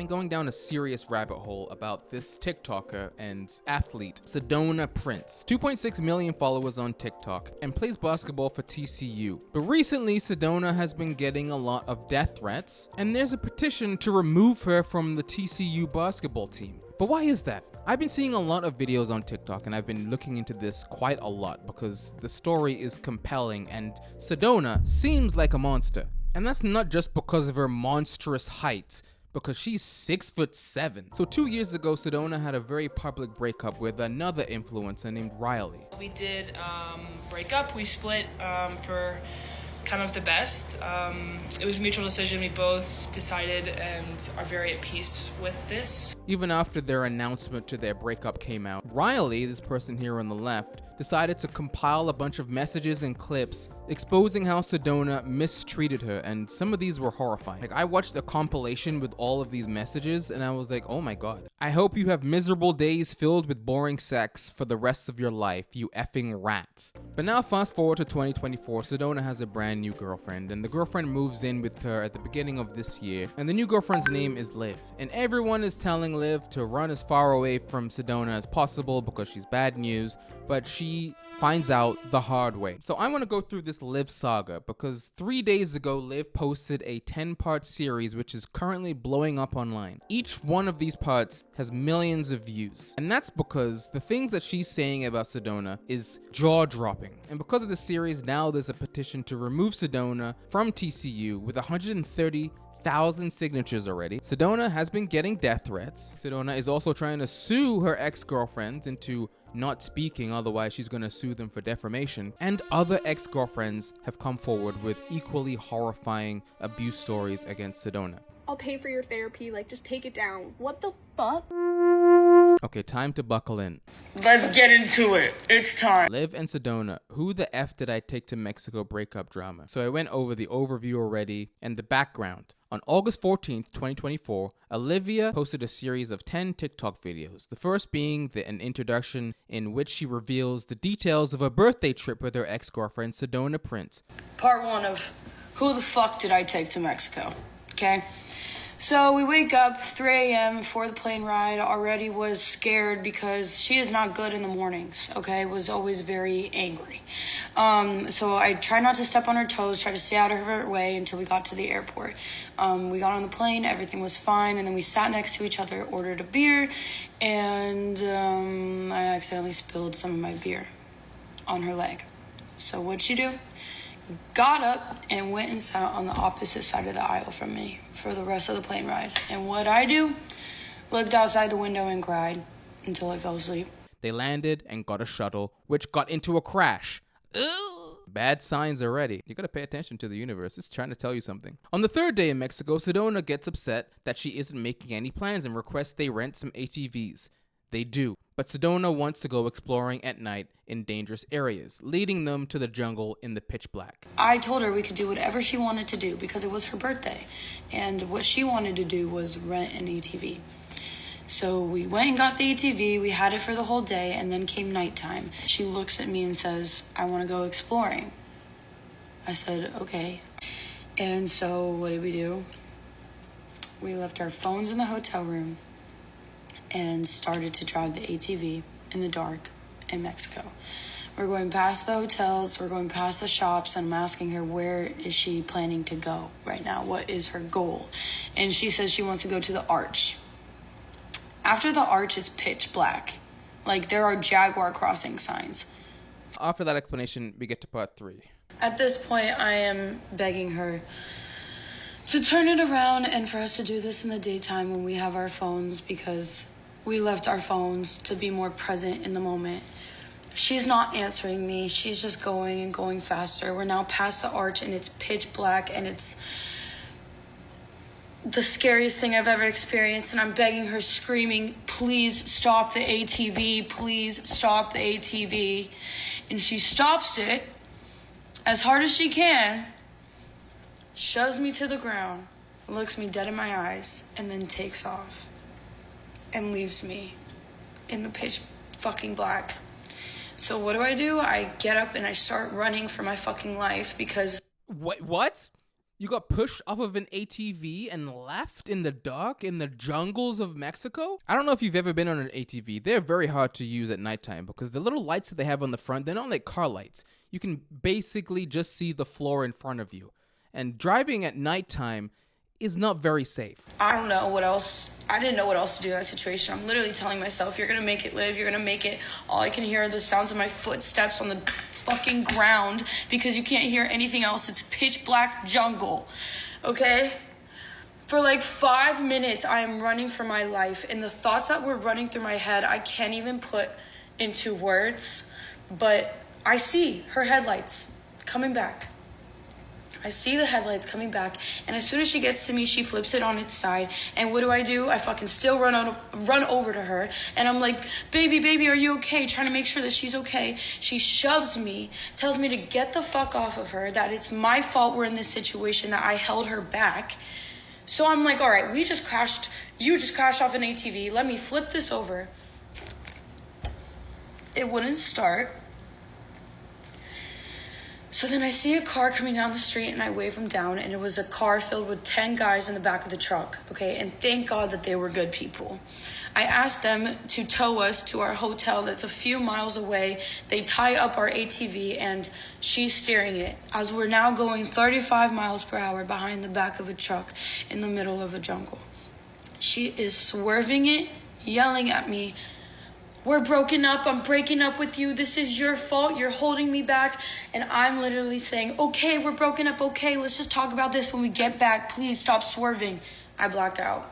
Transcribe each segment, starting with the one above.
been going down a serious rabbit hole about this TikToker and athlete, Sedona Prince. 2.6 million followers on TikTok and plays basketball for TCU. But recently, Sedona has been getting a lot of death threats, and there's a petition to remove her from the TCU basketball team. But why is that? I've been seeing a lot of videos on TikTok and I've been looking into this quite a lot because the story is compelling and Sedona seems like a monster. And that's not just because of her monstrous height, because she's 6'7". So 2 years ago, Sedona had a very public breakup with another influencer named Riley. We did break up. We split for kind of the best. It was a mutual decision. We both decided and are very at peace with this. Even after their announcement to their breakup came out, Riley, this person here on the left, decided to compile a bunch of messages and clips exposing how Sedona mistreated her, and some of these were horrifying. Like, I watched a compilation with all of these messages and I was like, oh my god. I hope you have miserable days filled with boring sex for the rest of your life, you effing rat. But now fast forward to 2024, Sedona has a brand new girlfriend, and the girlfriend moves in with her at the beginning of this year, and the new girlfriend's name is Liv. And everyone is telling Liv to run as far away from Sedona as possible because she's bad news, but she finds out the hard way. So I want to go through this Liv saga because 3 days ago, Liv posted a 10-part series which is currently blowing up online. Each one of these parts has millions of views, and that's because the things that she's saying about Sedona is jaw-dropping. And because of the series, now there's a petition to remove Sedona from TCU with 130,000 signatures already. Sedona has been getting death threats. Sedona is also trying to sue her ex-girlfriends into not speaking, otherwise she's gonna sue them for defamation. And other ex-girlfriends have come forward with equally horrifying abuse stories against Sedona. I'll pay for your therapy, like, just take it down. What the fuck? Okay, time to buckle in. Let's get into it. It's time. Liv and Sedona, who the F did I take to Mexico breakup drama? So I went over the overview already and the background. On August 14th, 2024, Olivia posted a series of 10 TikTok videos. The first being an introduction in which she reveals the details of a birthday trip with her ex-girlfriend, Sedona Prince. Part one of who the fuck did I take to Mexico? Okay. So we wake up 3 a.m. before the plane ride. Already was scared because she is not good in the mornings, okay? Was always very angry. So I tried not to step on her toes, tried to stay out of her way until we got to the airport. We got on the plane, everything was fine, and then we sat next to each other, ordered a beer, and I accidentally spilled some of my beer on her leg. So what'd she do? Got up and went and sat on the opposite side of the aisle from me for the rest of the plane ride. And what'd I do? Looked outside the window and cried until I fell asleep. They landed and got a shuttle, which got into a crash. Ugh. Bad signs already. You gotta pay attention to the universe. It's trying to tell you something. On the third day in Mexico, Sedona gets upset that she isn't making any plans and requests they rent some ATVs. They do, but Sedona wants to go exploring at night in dangerous areas, leading them to the jungle in the pitch black. I told her we could do whatever she wanted to do because it was her birthday, and what she wanted to do was rent an ATV. So we went and got the ATV, we had it for the whole day, and then came nighttime. She looks at me and says, I want to go exploring. I said, okay. And so what did we do? We left our phones in the hotel room and started to drive the ATV in the dark in Mexico. We're going past the hotels, we're going past the shops, and I'm asking her where is she planning to go right now? What is her goal? And she says she wants to go to the Arch. After the Arch, it's pitch black. Like, there are jaguar crossing signs. After that explanation, we get to part 3. At this point, I am begging her to turn it around and for us to do this in the daytime when we have our phones, because we left our phones to be more present in the moment. She's not answering me. She's just going and going faster. We're now past the Arch and it's pitch black and it's the scariest thing I've ever experienced. And I'm begging her, screaming, please stop the ATV. Please stop the ATV. And she stops it as hard as she can, shoves me to the ground, looks me dead in my eyes, and then takes off and leaves me in the pitch fucking black. So what do? I get up and I start running for my fucking life because... What? You got pushed off of an ATV and left in the dark in the jungles of Mexico? I don't know if you've ever been on an ATV. They're very hard to use at nighttime because the little lights that they have on the front, they're not like car lights. You can basically just see the floor in front of you. And driving at nighttime is not very safe. I don't know what else. I didn't know what else to do in that situation. I'm literally telling myself, you're gonna make it, Liv. You're gonna make it. All I can hear are the sounds of my footsteps on the fucking ground because you can't hear anything else. It's pitch black jungle. Okay? For like 5 minutes, I am running for my life. And the thoughts that were running through my head, I can't even put into words. But I see her headlights coming back. I see the headlights coming back, and as soon as she gets to me, she flips it on its side. And what do? I fucking still run over to her, and I'm like, baby, are you okay? Trying to make sure that she's okay. She shoves me, tells me to get the fuck off of her, that it's my fault we're in this situation, that I held her back. So I'm like, all right, you just crashed off an ATV. Let me flip this over. It wouldn't start. So then I see a car coming down the street and I wave him down, and it was a car filled with 10 guys in the back of the truck, okay? And thank God that they were good people. I asked them to tow us to our hotel that's a few miles away. They tie up our ATV and she's steering it as we're now going 35 miles per hour behind the back of a truck in the middle of a jungle. She is swerving it, yelling at me, "We're broken up. I'm breaking up with you. This is your fault. You're holding me back." And I'm literally saying, okay, we're broken up. Okay, let's just talk about this when we get back. Please stop swerving. I black out.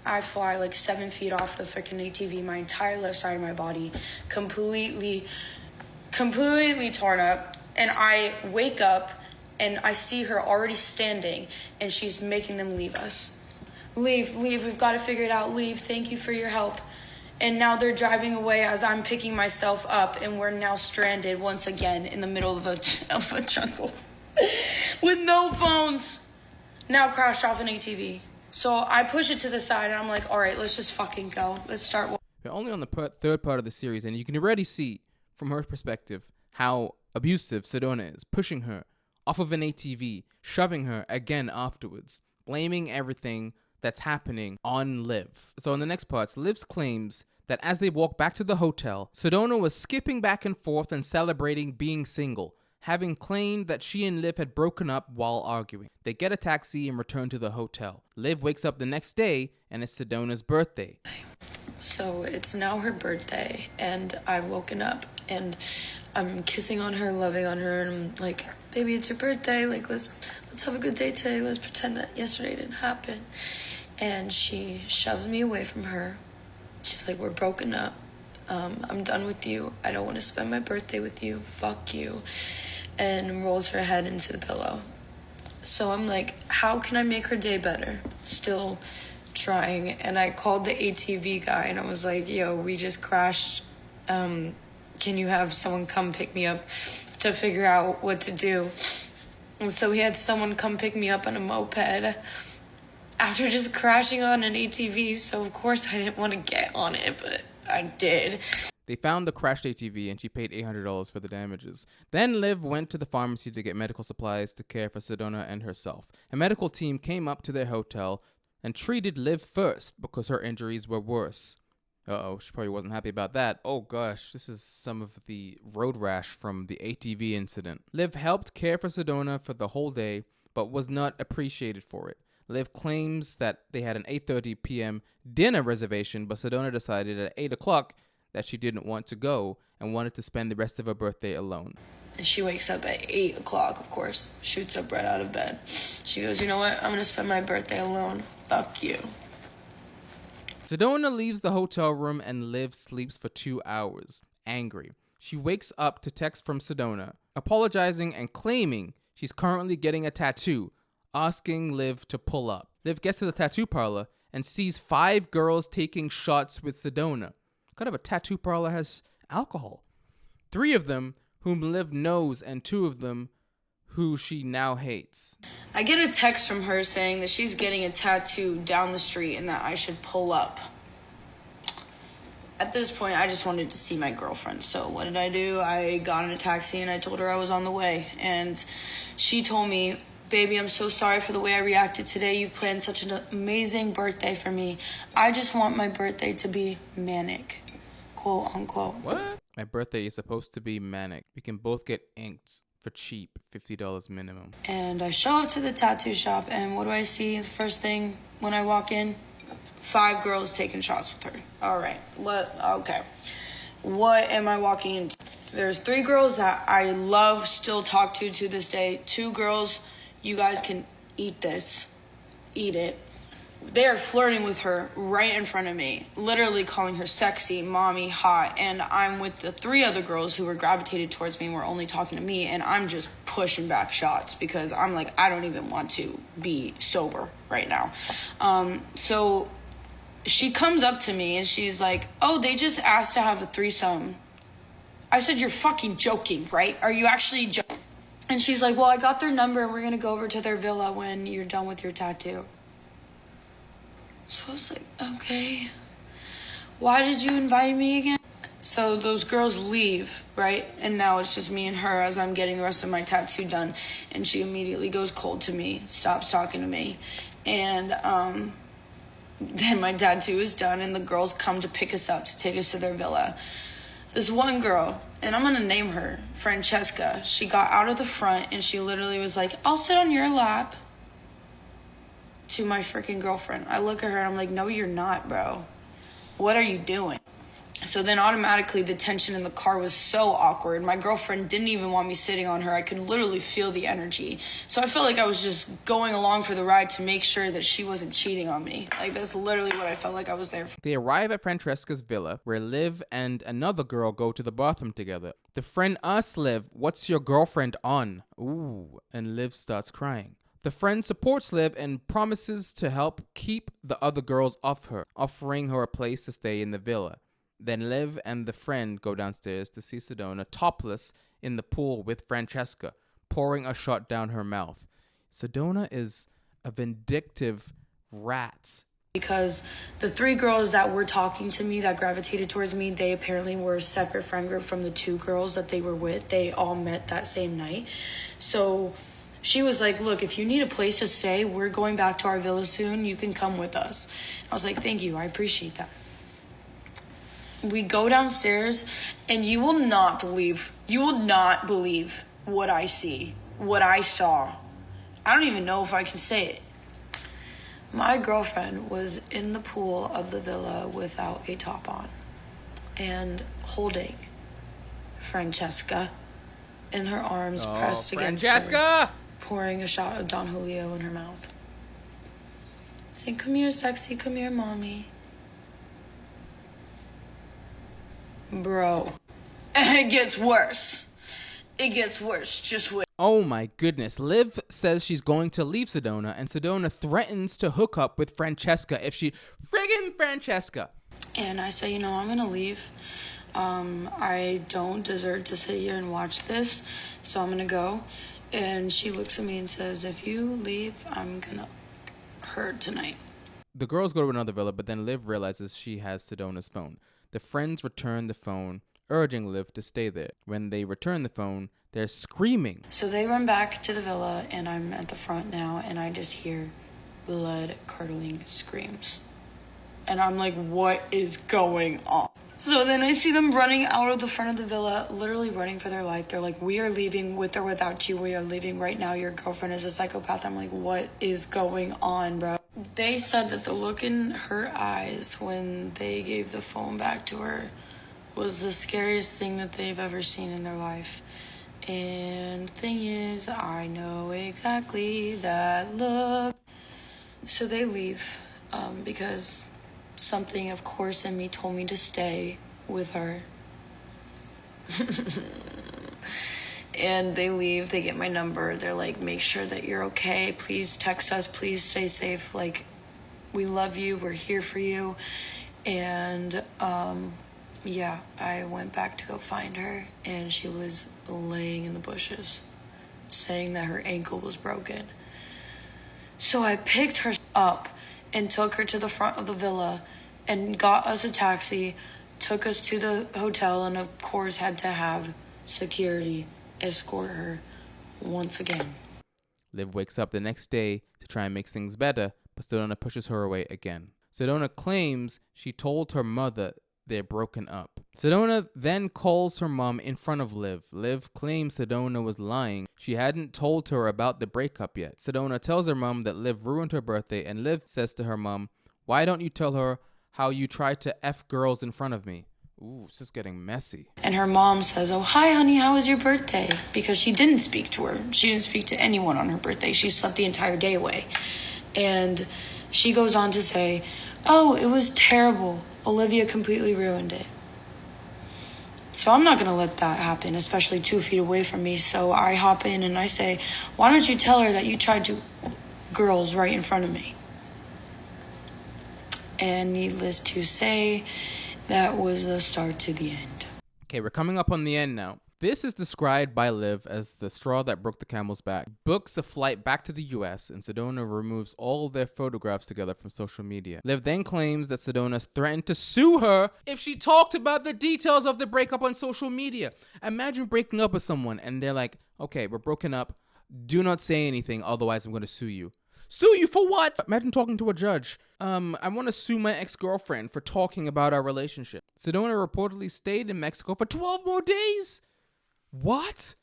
I fly like 7 feet off the freaking ATV. My entire left side of my body completely torn up. And I wake up and I see her already standing and she's making them leave us. Leave. We've got to figure it out. Leave. Thank you for your help. And now they're driving away as I'm picking myself up, and we're now stranded once again in the middle of a jungle with no phones. Now crashed off an ATV. So I push it to the side, and I'm like, all right, let's just fucking go. Let's start. We're only on the third part of the series, and you can already see from her perspective how abusive Sedona is, pushing her off of an ATV, shoving her again afterwards, blaming everything that's happening on Liv. So in the next parts, Liv claims that as they walk back to the hotel, Sedona was skipping back and forth and celebrating being single, having claimed that she and Liv had broken up while arguing. They get a taxi and return to the hotel. Liv wakes up the next day and it's Sedona's birthday. So it's now her birthday and I've woken up and I'm kissing on her, loving on her, and I'm like, baby, it's your birthday. Like, let's have a good day today. Let's pretend that yesterday didn't happen. And she shoves me away from her. She's like, we're broken up. I'm done with you. I don't want to spend my birthday with you. Fuck you. And rolls her head into the pillow. So I'm like, how can I make her day better? Still trying. And I called the ATV guy and I was like, yo, we just crashed. Can you have someone come pick me up to figure out what to do? And so he had someone come pick me up on a moped after just crashing on an ATV. So of course I didn't want to get on it, but I did. They found the crashed ATV and she paid $800 for the damages. Then Liv went to the pharmacy to get medical supplies to care for Sedona and herself. A medical team came up to their hotel and treated Liv first because her injuries were worse. Uh-oh, she probably wasn't happy about that. Oh gosh, this is some of the road rash from the ATV incident. Liv helped care for Sedona for the whole day, but was not appreciated for it. Liv claims that they had an 8:30 p.m. dinner reservation, but Sedona decided at 8 o'clock that she didn't want to go and wanted to spend the rest of her birthday alone. And she wakes up at 8 o'clock, of course, shoots up right out of bed. She goes, you know what? I'm going to spend my birthday alone. Fuck you. Sedona leaves the hotel room and Liv sleeps for 2 hours, angry. She wakes up to text from Sedona, apologizing and claiming she's currently getting a tattoo, asking Liv to pull up. Liv gets to the tattoo parlor and sees 5 girls taking shots with Sedona. What kind of a tattoo parlor has alcohol? 3 of them whom Liv knows and 2 of them who she now hates. I get a text from her saying that she's getting a tattoo down the street and that I should pull up. At this point, I just wanted to see my girlfriend. So what did? I got in a taxi and I told her I was on the way. And she told me Baby, I'm so sorry for the way I reacted today. You've planned such an amazing birthday for me. I just want my birthday to be manic, quote unquote. What? My birthday is supposed to be manic. We can both get inked for cheap, $50 minimum. And I show up to the tattoo shop, and what do I see the first thing when I walk in? 5 girls taking shots with her. All right, okay. What am I walking into? There's 3 girls that I love, still talk to this day. 2 girls, you guys can eat this. Eat it. They are flirting with her right in front of me, literally calling her sexy, mommy, hot, and I'm with the 3 other girls who were gravitated towards me and were only talking to me, and I'm just pushing back shots because I'm like, I don't even want to be sober right now. So she comes up to me and she's like, oh, they just asked to have a threesome. I said, you're fucking joking, right? Are you actually joking? And she's like, well, I got their number and we're gonna go over to their villa when you're done with your tattoo. So I was like, okay, why did you invite me again? So those girls leave, right? And now it's just me and her as I'm getting the rest of my tattoo done. And she immediately goes cold to me, stops talking to me. And then my tattoo is done and the girls come to pick us up to take us to their villa. This one girl, and I'm gonna name her Francesca, she got out of the front and she literally was like, I'll sit on your lap. To my freaking girlfriend. I look at her and I'm like, no, you're not, bro. What are you doing? So then automatically the tension in the car was so awkward. My girlfriend didn't even want me sitting on her. I could literally feel the energy. So I felt like I was just going along for the ride to make sure that she wasn't cheating on me. Like, that's literally what I felt like I was there for. They arrive at Francesca's villa, where Liv and another girl go to the bathroom together. The friend asks Liv, what's your girlfriend on? Ooh, and Liv starts crying. The friend supports Liv and promises to help keep the other girls off her, offering her a place to stay in the villa. Then Liv and the friend go downstairs to see Sedona topless in the pool with Francesca, pouring a shot down her mouth. Sedona is a vindictive rat. Because the 3 girls that were talking to me, that gravitated towards me, they apparently were a separate friend group from the 2 girls that they were with. They all met that same night. So she was like, look, if you need a place to stay, we're going back to our villa soon. You can come with us. I was like, thank you. I appreciate that. We go downstairs and you will not believe what I see, what I saw. I don't even know if I can say it. My girlfriend was in the pool of the villa without a top on and holding Francesca in her arms, pressed against her, pouring a shot of Don Julio in her mouth. Saying, come here, sexy, come here, mommy. Bro, it gets worse. It gets worse. Just wait. Oh my goodness. Liv says she's going to leave Sedona, and Sedona threatens to hook up with Francesca if she... Friggin' Francesca! And I say, I'm gonna leave. I don't deserve to sit here and watch this, so I'm gonna go. And she looks at me and says, if you leave, I'm gonna hurt tonight. The girls go to another villa, but then Liv realizes she has Sedona's phone. The friends return the phone, urging Liv to stay there. When they return the phone, they're screaming. So they run back to the villa, and I'm at the front now, and I just hear blood-curdling screams. And I'm like, what is going on? So then I see them running out of the front of the villa, literally running for their life. They're like, we are leaving with or without you. We are leaving right now. Your girlfriend is a psychopath. I'm like, what is going on, bro? They said that the look in her eyes when they gave the phone back to her was the scariest thing that they've ever seen in their life. And the thing is, I know exactly that look. So they leave because something, of course, in me told me to stay with her. And they leave, they get my number. They're like, make sure that you're okay. Please text us. Please stay safe. Like, we love you. We're here for you. And, yeah, I went back to go find her, and she was laying in the bushes, saying that her ankle was broken. So I picked her up and took her to the front of the villa and got us a taxi, took us to the hotel, and of course had to have security escort her once again. Liv wakes up the next day to try and make things better, but Sedona pushes her away again. Sedona claims she told her mother they're broken up. Sedona then calls her mom in front of Liv. Liv claims Sedona was lying. She hadn't told her about the breakup yet. Sedona tells her mom that Liv ruined her birthday, and Liv says to her mom, "Why don't you tell her how you tried to F girls in front of me?" Ooh, it's just getting messy. And her mom says, "Oh, hi, honey, how was your birthday?" Because she didn't speak to her. She didn't speak to anyone on her birthday. She slept the entire day away. And she goes on to say, "Oh, it was terrible. Olivia completely ruined it." So I'm not going to let that happen, especially 2 feet away from me. So I hop in and I say, "Why don't you tell her that you tried to girls right in front of me?" And needless to say, that was the start to the end. Okay, we're coming up on the end now. This is described by Liv as the straw that broke the camel's back. Books a flight back to the US, and Sedona removes all their photographs together from social media. Liv then claims that Sedona threatened to sue her if she talked about the details of the breakup on social media. Imagine breaking up with someone and they're like, "Okay, we're broken up. Do not say anything, otherwise I'm going to sue you." Sue you for what? Imagine talking to a judge. I want to sue my ex-girlfriend for talking about our relationship. Sedona reportedly stayed in Mexico for 12 more days. What?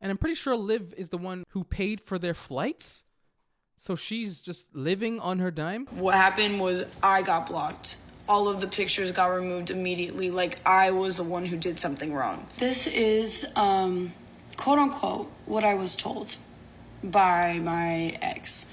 And I'm pretty sure Liv is the one who paid for their flights. So she's just living on her dime? What happened was I got blocked. All of the pictures got removed immediately, like I was the one who did something wrong. This is, quote unquote, what I was told by my ex.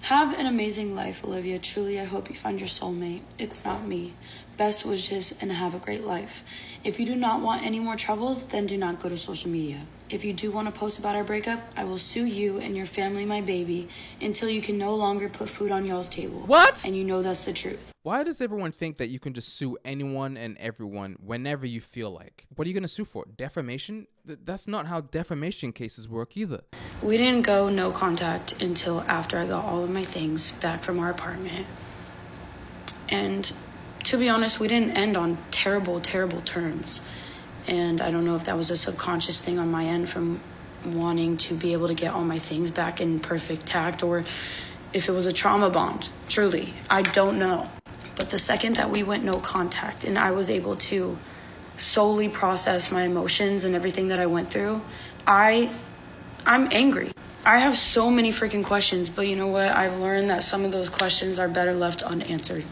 "Have an amazing life, Olivia. Truly, I hope you find your soulmate. It's not me. Best wishes and have a great life. If you do not want any more troubles, then do not go to social media. If you do want to post about our breakup, I will sue you and your family, my baby, until you can no longer put food on y'all's table." What? And you know that's the truth. Why does everyone think that you can just sue anyone and everyone whenever you feel like? What are you going to sue for? Defamation? That's not how defamation cases work either. We didn't go no contact until after I got all of my things back from our apartment. And to be honest, we didn't end on terrible, terrible terms. And I don't know if that was a subconscious thing on my end from wanting to be able to get all my things back in perfect tact, or if it was a trauma bond. Truly, I don't know. But the second that we went no contact and I was able to solely process my emotions and everything that I went through, I'm angry. I have so many freaking questions, but you know what? I've learned that some of those questions are better left unanswered.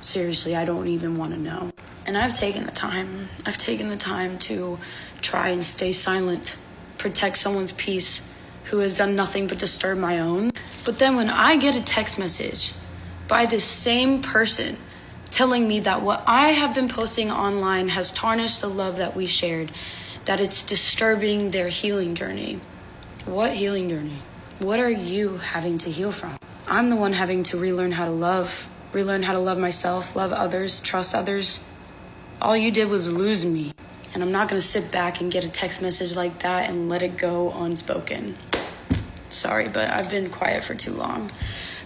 Seriously, I don't even want to know. And I've taken the time. I've taken the time to try and stay silent, protect someone's peace who has done nothing but disturb my own. But then when I get a text message by this same person telling me that what I have been posting online has tarnished the love that we shared, that it's disturbing their healing journey. What healing journey? What are you having to heal from? I'm the one having to relearn how to love myself, love others, trust others. All you did was lose me. And I'm not going to sit back and get a text message like that and let it go unspoken. Sorry, but I've been quiet for too long.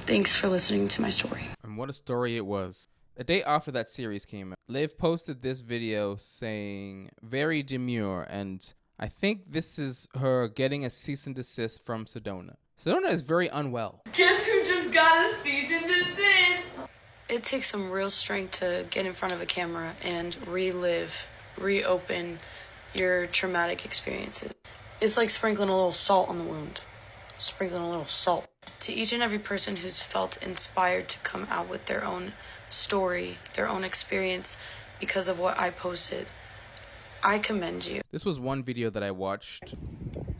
Thanks for listening to my story. And what a story it was. A day after that series came out, Liv posted this video saying, "Very demure," and I think this is her getting a cease and desist from Sedona. Sedona is very unwell. Guess who just got a cease and desist? It takes some real strength to get in front of a camera and reopen your traumatic experiences. It's like sprinkling a little salt on the wound. Sprinkling a little salt. To each and every person who's felt inspired to come out with their own story, their own experience because of what I posted, I commend you. This was one video that I watched,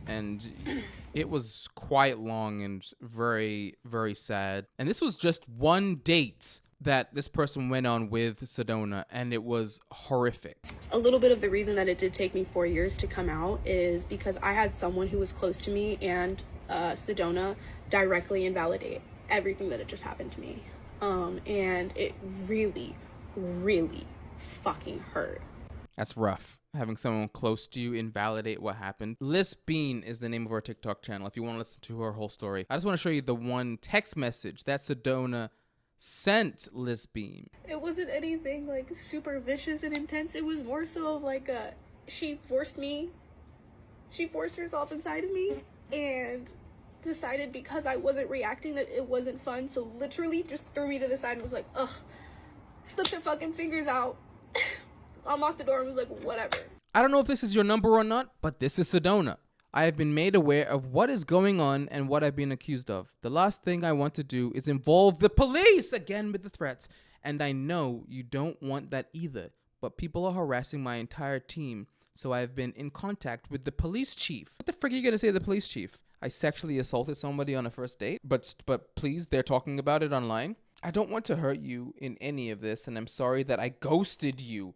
and it was quite long and very, very sad. And this was just one date that this person went on with Sedona, and it was horrific. A little bit of the reason that it did take me 4 years to come out is because I had someone who was close to me and Sedona directly invalidate everything that had just happened to me. And it really, really fucking hurt. That's rough, having someone close to you invalidate what happened. Liz Bean is the name of our TikTok channel if you want to listen to her whole story. I just want to show you the one text message that Sedona sent Liz Bean. It wasn't anything like super vicious and intense. It was more so of like she forced herself inside of me, and decided because I wasn't reacting that it wasn't fun, so literally just threw me to the side and was like, ugh, slipped her fucking fingers out, unlocked the door and was like, whatever. I don't know if this is your number or not, but this is Sedona. I have been made aware of what is going on and what I've been accused of. The last thing I want to do is involve the police again with the threats. And I know you don't want that either, but people are harassing my entire team, so I've been in contact with the police chief. What the frick are you gonna say to the police chief? I sexually assaulted somebody on a first date, but please, they're talking about it online. I don't want to hurt you in any of this, and I'm sorry that I ghosted you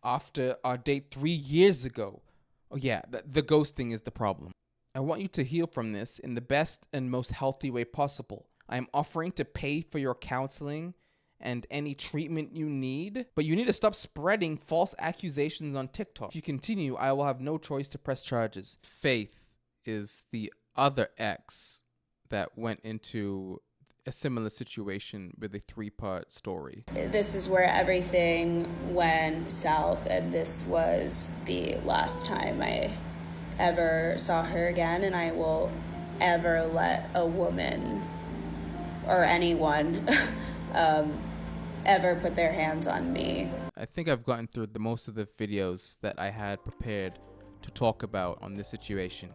after our date 3 years ago. Oh yeah, the ghosting is the problem. I want you to heal from this in the best and most healthy way possible. I am offering to pay for your counseling and any treatment you need, but you need to stop spreading false accusations on TikTok. If you continue, I will have no choice to press charges. Faith is the other ex that went into a similar situation with a 3-part story. This is where everything went south, and this was the last time I ever saw her again, and I will ever let a woman or anyone ever put their hands on me. I think I've gotten through most of the videos that I had prepared to talk about on this situation.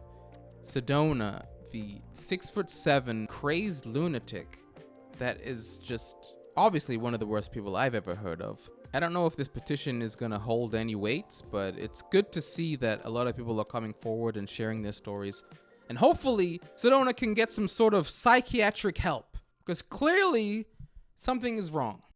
Sedona, the 6'7" crazed lunatic that is just obviously one of the worst people I've ever heard of. I don't know if this petition is gonna hold any weight, but it's good to see that a lot of people are coming forward and sharing their stories. And hopefully, Sedona can get some sort of psychiatric help, because clearly something is wrong.